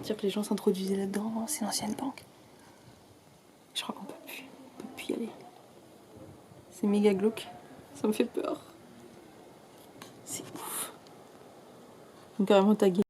Dire que les gens s'introduisaient là-dedans, c'est une ancienne banque. Je crois qu'on peut plus y aller. C'est méga glauque, ça me fait peur. C'est ouf. Donc carrément tagué.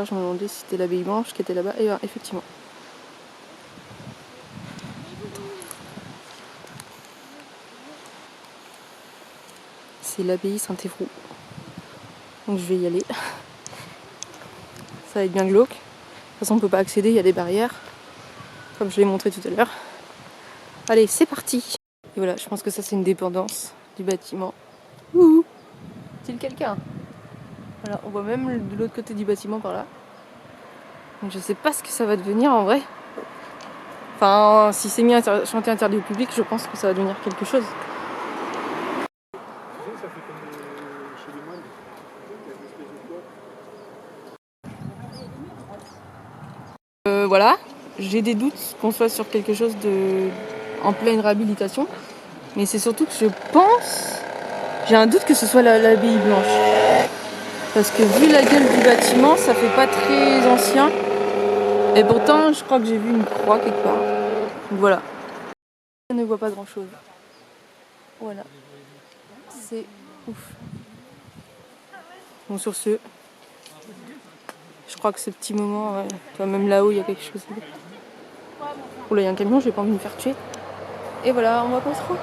Je me demandais si c'était l'abbaye blanche qui était là-bas, et ben effectivement. C'est l'abbaye Saint-Évroult. Donc je vais y aller. Ça va être bien glauque. De toute façon on peut pas accéder, il y a des barrières. Comme je l'ai montré tout à l'heure. Allez, c'est parti. Et voilà, je pense que ça c'est une dépendance du bâtiment. Ouh, est-il quelqu'un? Voilà, on voit même de l'autre côté du bâtiment par là. Donc je sais pas ce que ça va devenir en vrai. Enfin, si c'est mis à chantier interdit au public, je pense que ça va devenir quelque chose. Ça fait comme chez les moines. Il y a des espèces de toits. Voilà, j'ai des doutes qu'on soit sur quelque chose de en pleine réhabilitation. Mais c'est surtout que je pense... J'ai un doute que ce soit l'abbaye blanche. Parce que vu la gueule du bâtiment, ça fait pas très ancien. Et pourtant, je crois que j'ai vu une croix quelque part. Donc voilà. Je ne vois pas grand chose. Voilà. C'est ouf. Bon, sur ce, je crois que ce petit moment, ouais, tu vois, même là-haut, il y a quelque chose. Oula, il y a un camion, j'ai pas envie de me faire tuer. Et voilà, on va pas trop.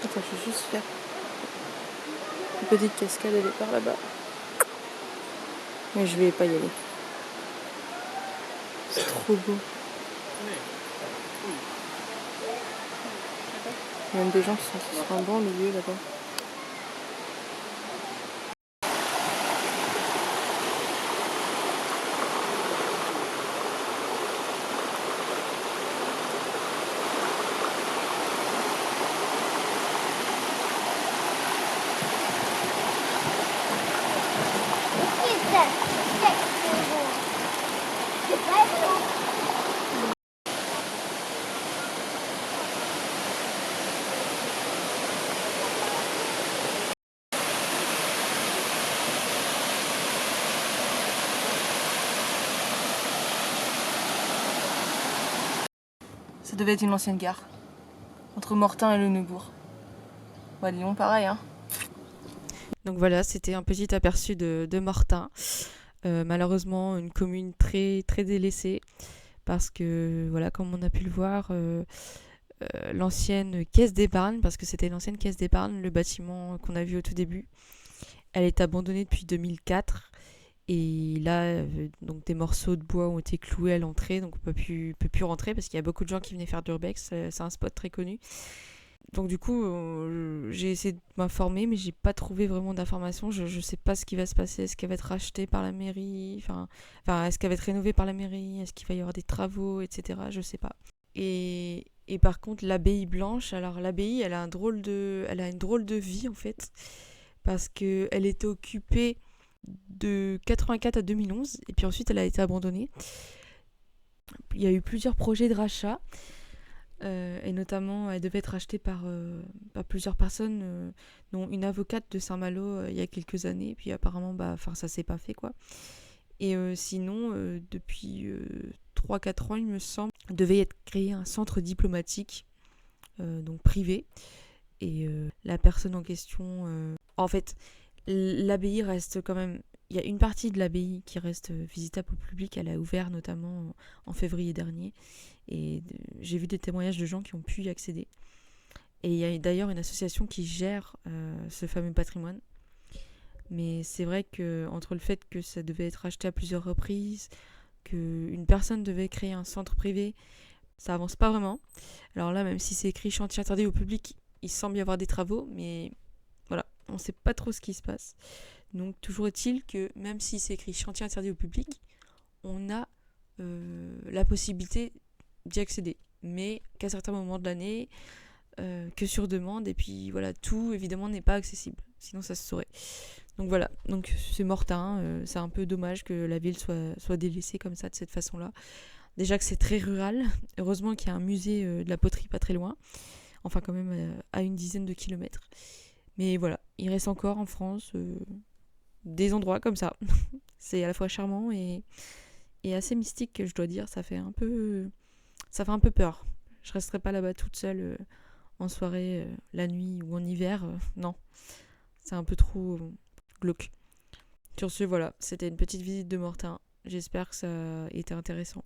Attends, je vais juste faire une petite cascade, elle est par là-bas. Mais je vais pas y aller. C'est trop beau. Il y a même des gens qui sont sur un banc au milieu là-bas. Ça devait être une ancienne gare. Entre Mortain et Le Neubourg. Bah Lyon pareil hein. Donc voilà, c'était un petit aperçu de Mortain. Malheureusement, une commune très, très délaissée. Parce que, voilà, comme on a pu le voir, l'ancienne caisse d'épargne, parce que c'était l'ancienne caisse d'épargne, le bâtiment qu'on a vu au tout début, elle est abandonnée depuis 2004. Et là, donc des morceaux de bois ont été cloués à l'entrée, donc on peut plus rentrer parce qu'il y a beaucoup de gens qui venaient faire d'urbex. C'est un spot très connu. Donc du coup, j'ai essayé de m'informer, mais j'ai pas trouvé vraiment d'informations. Je sais pas ce qui va se passer. Est-ce qu'elle va être rachetée par la mairie, est-ce qu'elle va être rénovée par la mairie? Est-ce qu'il va y avoir des travaux, etc. Je sais pas. Et par contre, l'abbaye blanche, alors l'abbaye, elle a une drôle de vie en fait, parce que elle était occupée de 84 à 2011, et puis ensuite elle a été abandonnée. Il y a eu plusieurs projets de rachat. Et notamment, elle devait être achetée par plusieurs personnes, dont une avocate de Saint-Malo il y a quelques années. Puis apparemment, ça s'est pas fait, quoi. Et sinon, depuis 3-4 ans, il me semble, devait être créé un centre diplomatique, donc privé. Et la personne en question... En fait, l'abbaye reste quand même... Il y a une partie de l'abbaye qui reste visitable au public. Elle a ouvert notamment en février dernier. Et j'ai vu des témoignages de gens qui ont pu y accéder. Et il y a d'ailleurs une association qui gère ce fameux patrimoine. Mais c'est vrai qu'entre le fait que ça devait être acheté à plusieurs reprises, qu'une personne devait créer un centre privé, ça avance pas vraiment. Alors là, même si c'est écrit chantier interdit au public, il semble y avoir des travaux, mais voilà, on sait pas trop ce qui se passe. Donc toujours est-il que même si c'est écrit chantier interdit au public, on a la possibilité d'y accéder, mais qu'à certains moments de l'année, que sur demande, et puis voilà, tout évidemment n'est pas accessible, sinon ça se saurait. Donc voilà, donc c'est mortain, c'est un peu dommage que la ville soit délaissée comme ça, de cette façon-là. Déjà que c'est très rural, heureusement qu'il y a un musée de la poterie pas très loin, enfin quand même à une dizaine de kilomètres. Mais voilà, il reste encore en France des endroits comme ça. C'est à la fois charmant et assez mystique, je dois dire, ça fait un peu peur. Je resterai pas là-bas toute seule en soirée, la nuit ou en hiver, non. C'est un peu trop glauque. Sur ce, voilà, c'était une petite visite de Mortain. J'espère que ça a été intéressant.